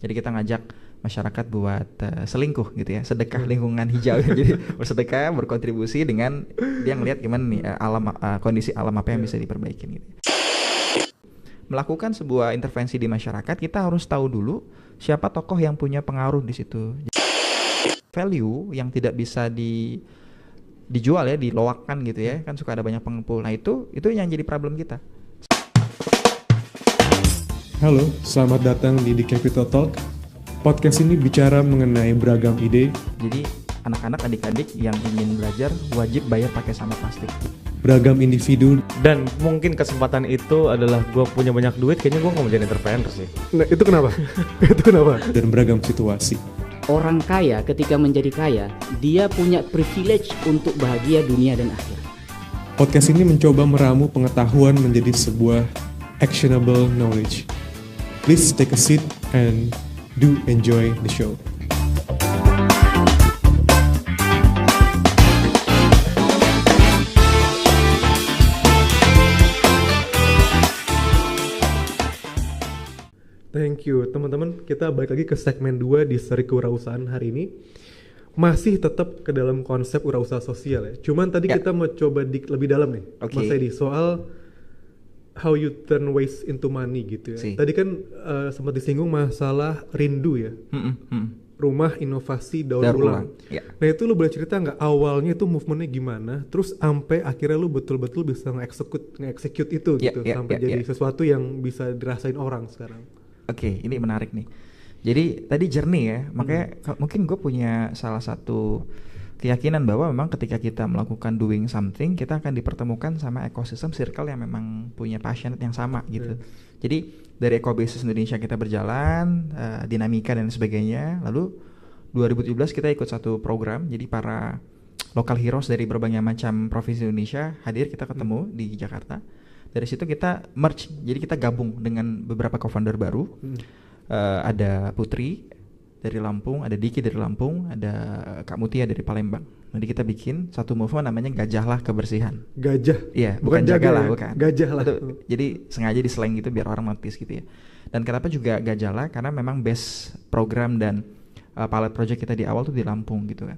Jadi kita ngajak masyarakat buat selingkuh gitu ya, sedekah lingkungan hijau. Jadi bersedekah, berkontribusi dengan dia ngelihat gimana nih kondisi alam apa yang bisa diperbaiki gitu. Melakukan sebuah intervensi di masyarakat, kita harus tahu dulu siapa tokoh yang punya pengaruh di situ. Value yang tidak bisa dijual ya, diloakkan gitu ya, kan suka ada banyak pengepul. Nah itu yang jadi problem kita. Halo, selamat datang di The Capital Talk. Podcast ini bicara mengenai beragam ide. Jadi anak-anak, adik-adik yang ingin belajar wajib bayar pakai sampah plastik. Beragam individu. Dan mungkin kesempatan itu adalah gue punya banyak duit, kayaknya gue gak mau jadi entrepreneur sih. Nah, itu kenapa? Itu kenapa? Dan beragam situasi. Orang kaya ketika menjadi kaya, dia punya privilege untuk bahagia dunia dan akhirat. Podcast ini mencoba meramu pengetahuan menjadi sebuah actionable knowledge. Please take a seat and do enjoy the show. Thank you teman-teman, kita balik lagi ke segmen 2 di seri kewirausahaan hari ini. Masih tetap ke dalam konsep wirausaha sosial ya. Cuman tadi kita mau coba lebih dalam nih, Mas Edi, soal how you turn waste into money gitu ya. Tadi kan sempat disinggung masalah rindu ya. Rumah inovasi daur ulang. Nah itu lu boleh cerita nggak awalnya itu movementnya gimana? Terus sampai akhirnya lu betul-betul bisa nge-execute itu gitu sampai jadi sesuatu yang bisa dirasain orang sekarang. Oke, ini menarik nih. Jadi tadi journey ya, makanya mungkin gue punya salah satu keyakinan bahwa memang ketika kita melakukan doing something, kita akan dipertemukan sama ekosistem circle yang memang punya passionate yang sama gitu. Jadi dari ekobisnis Indonesia kita berjalan, dinamika dan sebagainya. Lalu 2017 kita ikut satu program, jadi para local heroes dari berbagai macam provinsi Indonesia hadir, kita ketemu di Jakarta. Dari situ kita merge, jadi kita gabung dengan beberapa co-founder baru. Ada Putri dari Lampung, ada Diki dari Lampung, ada Kak Mutia dari Palembang. Jadi kita bikin satu movement namanya Gajahlah Kebersihan. Gajah? Iya, bukan jagalah, bukan. Gajahlah. Jadi sengaja di slang gitu biar orang notice gitu ya. Dan kenapa juga Gajahlah? Karena memang base program dan pilot project kita di awal tuh di Lampung gitu kan.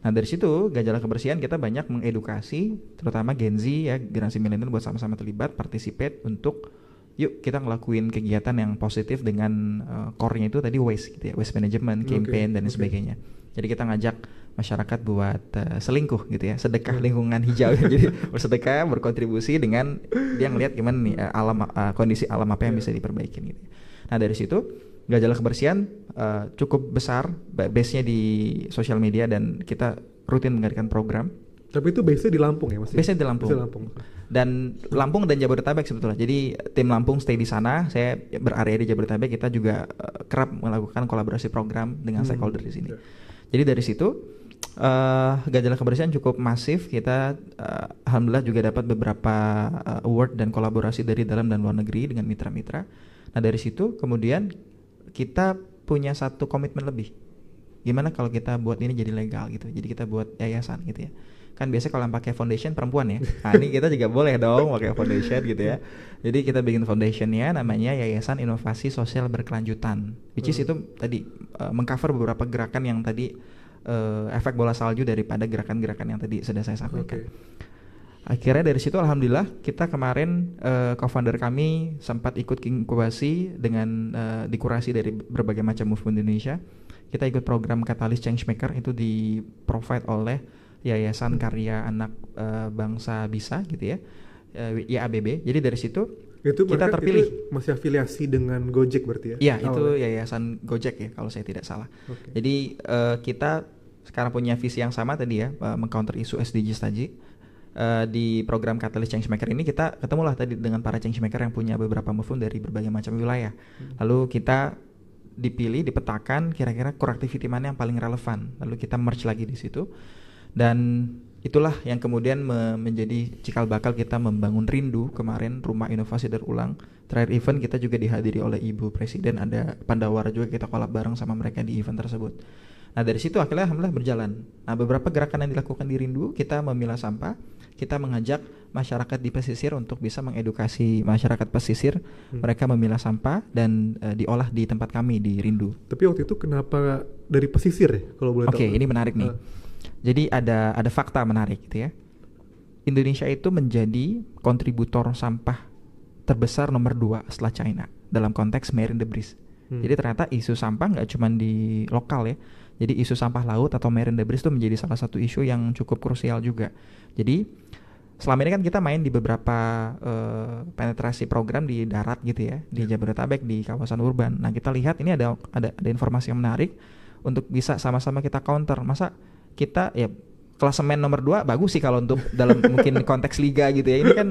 Nah dari situ Gajahlah Kebersihan kita banyak mengedukasi, terutama Gen Z ya, generasi milenial buat sama-sama terlibat, participate untuk yuk kita ngelakuin kegiatan yang positif dengan core-nya itu tadi waste gitu ya, waste management, campaign dan sebagainya. Jadi kita ngajak masyarakat buat selingkuh gitu ya, sedekah lingkungan hijau. Jadi bersedekah, berkontribusi dengan dia ngelihat gimana nih kondisi alam apa yang bisa diperbaiki gitu. Nah dari situ Gajahlah Kebersihan cukup besar base-nya di sosial media dan kita rutin mengadakan program. Tapi itu base-nya di Lampung ya Mas? Base-nya di Lampung. Dan Lampung dan Jabodetabek sebetulnya. Jadi tim Lampung stay di sana, saya berarea di Jabodetabek. Kita juga kerap melakukan kolaborasi program dengan stakeholder di sini. Jadi dari situ Gajahlah Kebersihan cukup masif. Kita alhamdulillah juga dapat beberapa award dan kolaborasi dari dalam dan luar negeri dengan mitra-mitra. Nah dari situ kemudian kita punya satu komitmen lebih. Gimana kalau kita buat ini jadi legal gitu. Jadi kita buat yayasan gitu ya. Kan biasanya kalau yang pakai foundation perempuan ya. Nah ini kita juga boleh dong pakai foundation gitu ya. Jadi kita bikin foundationnya namanya Yayasan Inovasi Sosial Berkelanjutan. Which is itu tadi mengcover beberapa gerakan yang tadi efek bola salju daripada gerakan-gerakan yang tadi sudah saya sampaikan. Akhirnya dari situ alhamdulillah kita kemarin co-founder kami sempat ikut inkubasi dengan dikurasi dari berbagai macam movement Indonesia. Kita ikut program Catalyst Changemaker, itu di provide oleh Yayasan Karya Anak Bangsa Bisa gitu ya, YABB. Jadi dari situ itu kita terpilih. Itu masih afiliasi dengan Gojek berarti ya? Iya, itu Yayasan Gojek ya kalau saya tidak salah. Jadi kita sekarang punya visi yang sama tadi ya, meng-counter isu SDGs tadi. Di program Catalyst Changemaker ini kita ketemulah tadi dengan para changemaker yang punya beberapa movement dari berbagai macam wilayah. Lalu kita dipilih, dipetakan kira-kira core activity mana yang paling relevan. Lalu kita merge lagi di situ. Dan itulah yang kemudian menjadi cikal bakal kita membangun Rindu kemarin, rumah inovasi daur ulang. Terakhir event kita juga dihadiri oleh Ibu Presiden, ada Pandawara juga, kita collab bareng sama mereka di event tersebut. Nah dari situ akhirnya alhamdulillah berjalan. Nah beberapa gerakan yang dilakukan di Rindu, kita memilah sampah, kita mengajak masyarakat di pesisir untuk bisa mengedukasi masyarakat pesisir, mereka memilah sampah dan diolah di tempat kami di Rindu. Tapi waktu itu kenapa dari pesisir ya kalau boleh tahu? Oke, ini menarik nih. Jadi ada fakta menarik gitu ya. Indonesia itu menjadi kontributor sampah terbesar nomor 2 setelah China dalam konteks marine debris. Jadi ternyata isu sampah nggak cuma di lokal ya. Jadi isu sampah laut atau marine debris itu menjadi salah satu isu yang cukup krusial juga. Jadi selama ini kan kita main di beberapa penetrasi program di darat gitu ya, di Jabodetabek, di kawasan urban. Nah kita lihat ini ada informasi yang menarik untuk bisa sama-sama kita counter. Masa kita ya klasemen nomor 2 bagus sih kalau untuk dalam mungkin konteks liga gitu ya. Ini kan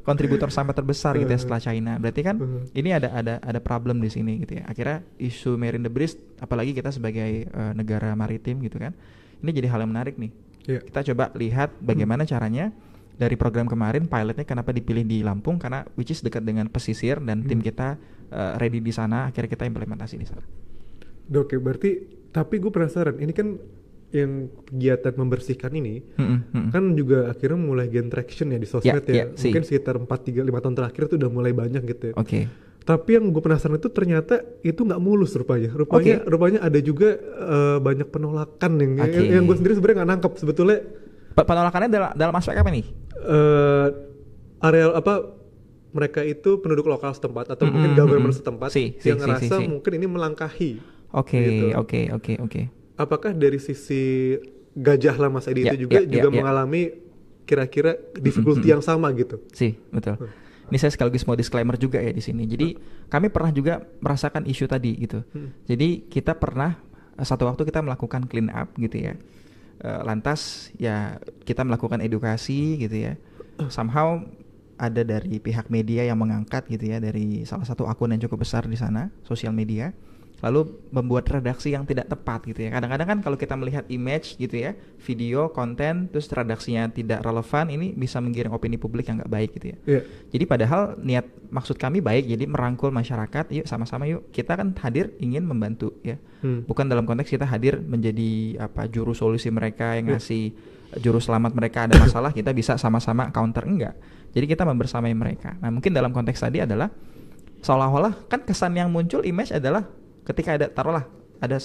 kontributor sampah terbesar gitu ya setelah China. Berarti kan ini ada problem di sini gitu ya. Akhirnya isu marine debris, apalagi kita sebagai negara maritim gitu kan, ini jadi hal yang menarik nih. Kita coba lihat bagaimana caranya dari program kemarin pilotnya kenapa dipilih di Lampung, karena which is dekat dengan pesisir dan tim kita ready di sana. Akhirnya kita implementasi di sana. Oke, berarti tapi gue penasaran, ini kan yang kegiatan membersihkan ini kan juga akhirnya mulai gain traction ya di sosmed mungkin sekitar 4-5 tahun terakhir itu udah mulai banyak gitu ya. Tapi yang gue penasaran itu ternyata itu nggak mulus rupanya ada juga banyak penolakan yang gue sendiri sebenarnya nggak nangkep sebetulnya. Penolakannya dalam aspek apa nih? Areal apa, mereka itu penduduk lokal setempat atau mungkin government setempat yang ngerasa mungkin ini melangkahi. Oke. Apakah dari sisi Gajah Lama Saidi itu juga mengalami kira-kira difficulty yang sama gitu? Betul. Ini saya sekaligus mau disclaimer juga ya di sini. Jadi kami pernah juga merasakan isu tadi gitu. Jadi kita pernah satu waktu kita melakukan clean up gitu ya. Lantas ya kita melakukan edukasi gitu ya. Somehow ada dari pihak media yang mengangkat gitu ya, dari salah satu akun yang cukup besar di sana, sosial media, lalu membuat redaksi yang tidak tepat gitu ya. Kadang-kadang kan kalau kita melihat image gitu ya, video, konten, terus redaksinya tidak relevan, ini bisa menggiring opini publik yang nggak baik gitu ya. Jadi padahal maksud kami baik, jadi merangkul masyarakat, yuk sama-sama yuk, kita kan hadir ingin membantu ya. Bukan dalam konteks kita hadir menjadi juru solusi mereka yang ngasih juru selamat mereka ada masalah, kita bisa sama-sama counter, enggak. Jadi kita membersamai mereka. Nah mungkin dalam konteks tadi adalah seolah-olah kan kesan yang muncul image adalah ketika ada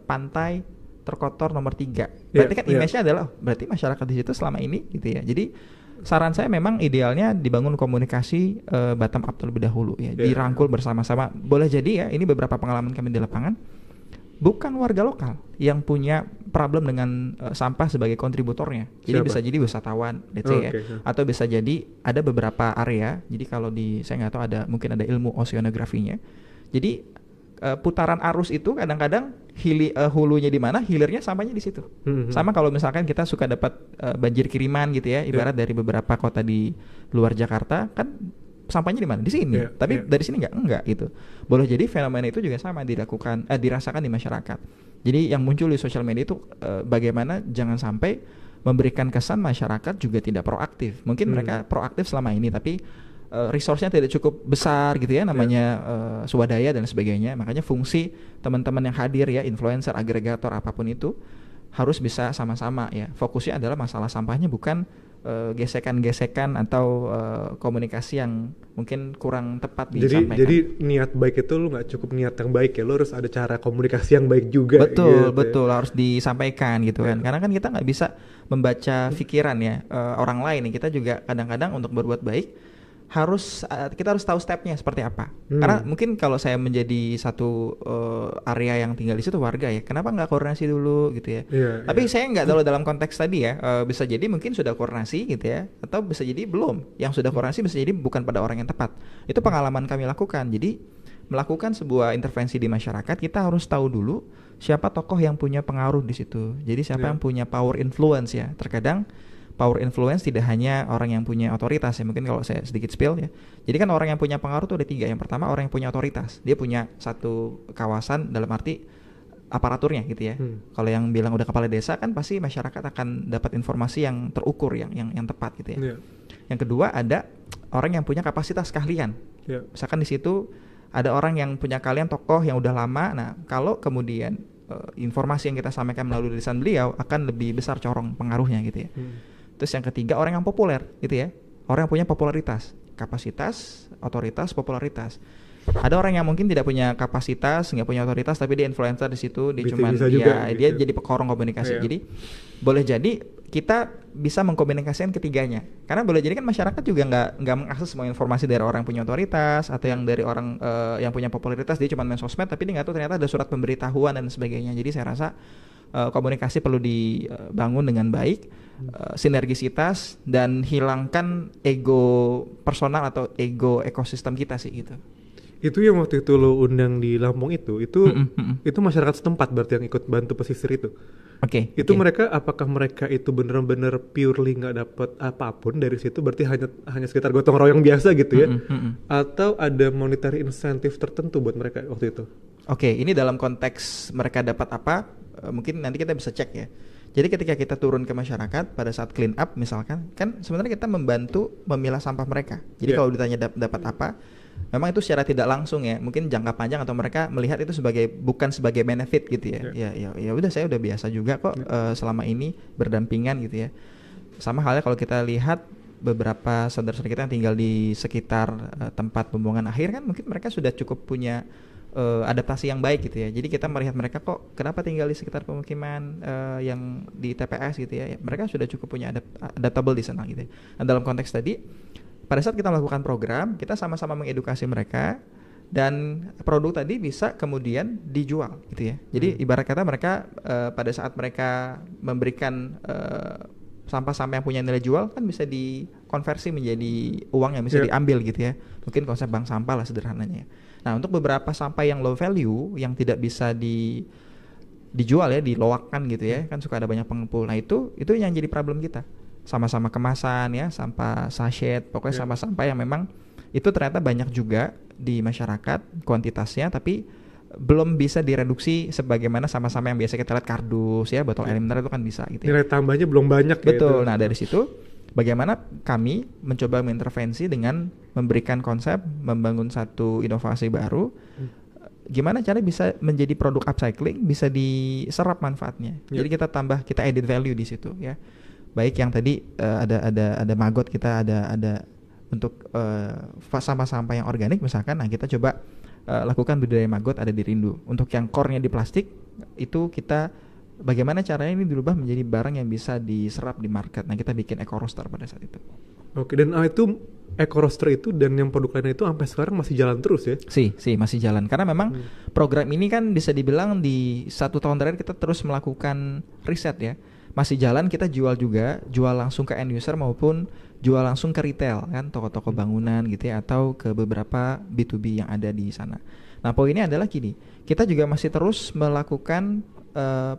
pantai terkotor nomor 3, berarti kan image-nya adalah berarti masyarakat di situ selama ini gitu ya. Jadi saran saya memang idealnya dibangun komunikasi bottom up terlebih dahulu ya, dirangkul bersama-sama. Boleh jadi ya, ini beberapa pengalaman kami di lapangan, bukan warga lokal yang punya problem dengan sampah sebagai kontributornya. Jadi bisa jadi wisatawan, let's say ya, atau bisa jadi ada beberapa area. Jadi kalau saya nggak tahu mungkin ada ilmu oceanografinya. Jadi putaran arus itu kadang-kadang hulunya di mana, hilirnya sampahnya di situ. Sama kalau misalkan kita suka dapat banjir kiriman gitu ya, ibarat dari beberapa kota di luar Jakarta, kan sampahnya di mana? Di sini. Tapi dari sini enggak gitu. Boleh jadi fenomena itu juga sama dirasakan di masyarakat. Jadi yang muncul di sosial media itu bagaimana jangan sampai memberikan kesan masyarakat juga tidak proaktif. Mungkin mereka proaktif selama ini, tapi resource-nya tidak cukup besar gitu ya, namanya swadaya dan sebagainya. Makanya fungsi teman-teman yang hadir ya, influencer, agregator, apapun itu harus bisa sama-sama ya. Fokusnya adalah masalah sampahnya, bukan gesekan-gesekan atau komunikasi yang mungkin kurang tepat disampaikan. Jadi niat baik itu lu nggak cukup niat yang baik ya, lu harus ada cara komunikasi yang baik juga. Betul harus disampaikan gitu kan. Karena kan kita nggak bisa membaca pikiran ya orang lain. Kita juga kadang-kadang untuk berbuat baik kita harus tahu stepnya seperti apa. Karena mungkin kalau saya menjadi satu area yang tinggal di situ, warga ya, kenapa nggak koordinasi dulu gitu ya. Tapi saya nggak tahu dalam konteks tadi ya, bisa jadi mungkin sudah koordinasi gitu ya, atau bisa jadi belum. Yang sudah koordinasi bisa jadi bukan pada orang yang tepat. Itu pengalaman kami lakukan. Jadi melakukan sebuah intervensi di masyarakat, kita harus tahu dulu siapa tokoh yang punya pengaruh di situ. Jadi siapa yang punya power influence ya. Terkadang power influence tidak hanya orang yang punya otoritas ya, mungkin kalau saya sedikit spill ya. Jadi kan orang yang punya pengaruh tuh ada 3. Yang pertama orang yang punya otoritas, dia punya satu kawasan dalam arti aparaturnya gitu ya. Kalau yang bilang udah kepala desa kan pasti masyarakat akan dapat informasi yang terukur, yang tepat gitu ya. Yang kedua ada orang yang punya kapasitas keahlian. Misalkan di situ ada orang yang punya keahlian, tokoh yang udah lama. Nah kalau kemudian informasi yang kita sampaikan melalui tulisan beliau akan lebih besar corong pengaruhnya gitu ya. Terus yang ketiga, orang yang populer gitu ya, orang yang punya popularitas, kapasitas, otoritas, popularitas. Ada orang yang mungkin tidak punya kapasitas, nggak punya otoritas, tapi dia influencer di situ, dia cuman dia jadi pekorong komunikasi. Jadi boleh jadi kita bisa mengkomunikasikan ketiganya, karena boleh jadi kan masyarakat juga nggak mengakses semua informasi dari orang yang punya otoritas atau yang dari orang yang punya popularitas, dia cuma main sosmed tapi dia nggak tahu ternyata ada surat pemberitahuan dan sebagainya. Jadi saya rasa komunikasi perlu dibangun dengan baik, sinergisitas, dan hilangkan ego personal atau ego ekosistem kita sih gitu. Itu yang waktu itu lo undang di Lampung itu masyarakat setempat berarti yang ikut bantu pesisir itu. Oke. Itu mereka, apakah mereka itu benar-benar purely nggak dapat apapun dari situ, berarti hanya sekitar gotong royong biasa gitu ya? Atau ada monetary insentif tertentu buat mereka waktu itu? Oke, ini dalam konteks mereka dapat apa? Mungkin nanti kita bisa cek ya. Jadi ketika kita turun ke masyarakat pada saat clean up misalkan, kan sebenarnya kita membantu memilah sampah mereka. Jadi kalau ditanya dapat apa? Memang itu secara tidak langsung ya, mungkin jangka panjang atau mereka melihat itu bukan sebagai benefit gitu ya. Ya udah, saya udah biasa juga kok selama ini berdampingan gitu ya. Sama halnya kalau kita lihat beberapa saudara-saudara kita yang tinggal di sekitar tempat pembuangan akhir, kan mungkin mereka sudah cukup punya adaptasi yang baik gitu ya. Jadi kita melihat mereka kok kenapa tinggal di sekitar pemukiman yang di TPS gitu ya. Mereka sudah cukup punya adaptable di sana gitu ya. Nah, dalam konteks tadi, pada saat kita melakukan program, kita sama-sama mengedukasi mereka, dan produk tadi bisa kemudian dijual gitu ya. Jadi ibarat kata mereka pada saat mereka memberikan sampah-sampah yang punya nilai jual, kan bisa dikonversi menjadi uang yang bisa diambil gitu ya. Mungkin konsep bank sampah lah sederhananya. Nah, untuk beberapa sampah yang low value, yang tidak bisa dijual ya, diloakkan gitu ya, kan suka ada banyak pengepul. Nah itu yang jadi problem kita. Sama-sama kemasan ya, sampah sachet, pokoknya sampah-sampah yang memang itu ternyata banyak juga di masyarakat kuantitasnya, tapi belum bisa direduksi sebagaimana sampah-sampah yang biasa kita lihat, kardus ya, botol air mineral itu kan bisa gitu ya. Nilai tambahnya belum banyak. Betul. Gitu. Nah dari situ bagaimana kami mencoba mengintervensi dengan memberikan konsep, membangun satu inovasi baru, gimana cara bisa menjadi produk upcycling, bisa diserap manfaatnya. Jadi kita added value di situ ya. Baik yang tadi ada maggot, kita ada untuk sampah-sampah yang organik misalkan, nah kita coba lakukan budidaya maggot ada di Rindu. Untuk yang core-nya di plastik, itu kita bagaimana caranya ini dirubah menjadi barang yang bisa diserap di market. Nah kita bikin eco roaster pada saat itu. Oke, dan itu eco roaster itu dan yang produk lainnya itu sampai sekarang masih jalan terus ya? Sih masih jalan, karena memang program ini kan bisa dibilang di 1 tahun terakhir kita terus melakukan riset ya. Masih jalan, kita jual langsung ke end user maupun jual langsung ke retail kan, toko-toko bangunan gitu ya, atau ke beberapa B2B yang ada di sana. Nah poinnya adalah gini, kita juga masih terus melakukan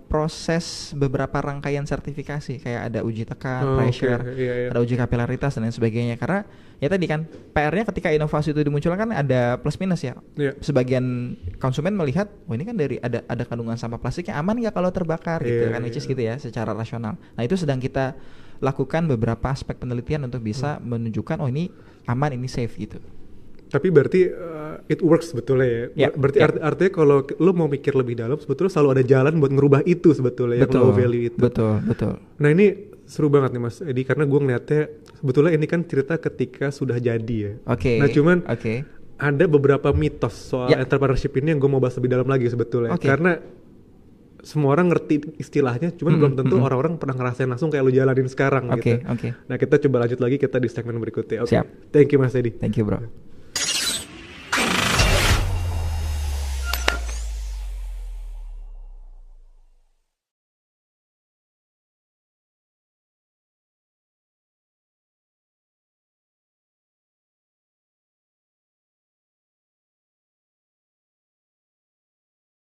proses beberapa rangkaian sertifikasi, kayak ada uji tekan, pressure, ada uji kapilaritas dan lain sebagainya. Karena ya tadi kan PR-nya ketika inovasi itu dimunculkan kan ada plus minus ya. Sebagian konsumen melihat, ini kan dari ada kandungan sampah plastiknya, aman nggak kalau terbakar gitu kan, which is gitu ya secara rasional. Nah itu sedang kita lakukan beberapa aspek penelitian untuk bisa menunjukkan ini aman, ini safe gitu. Tapi berarti it works sebetulnya ya. Berarti artinya kalau lo mau mikir lebih dalam, sebetulnya selalu ada jalan buat ngerubah itu sebetulnya, yang low value itu. Betul. Nah ini seru banget nih Mas Edi, karena gue ngeliatnya sebetulnya ini kan cerita ketika sudah jadi ya. Nah cuman ada beberapa mitos soal entrepreneurship ini yang gue mau bahas lebih dalam lagi sebetulnya. Karena semua orang ngerti istilahnya, cuman belum tentu orang-orang pernah ngerasain langsung kayak lo jalanin sekarang gitu. Nah kita coba lanjut lagi, kita di segmen berikutnya. Thank you Mas Edi. Thank you bro.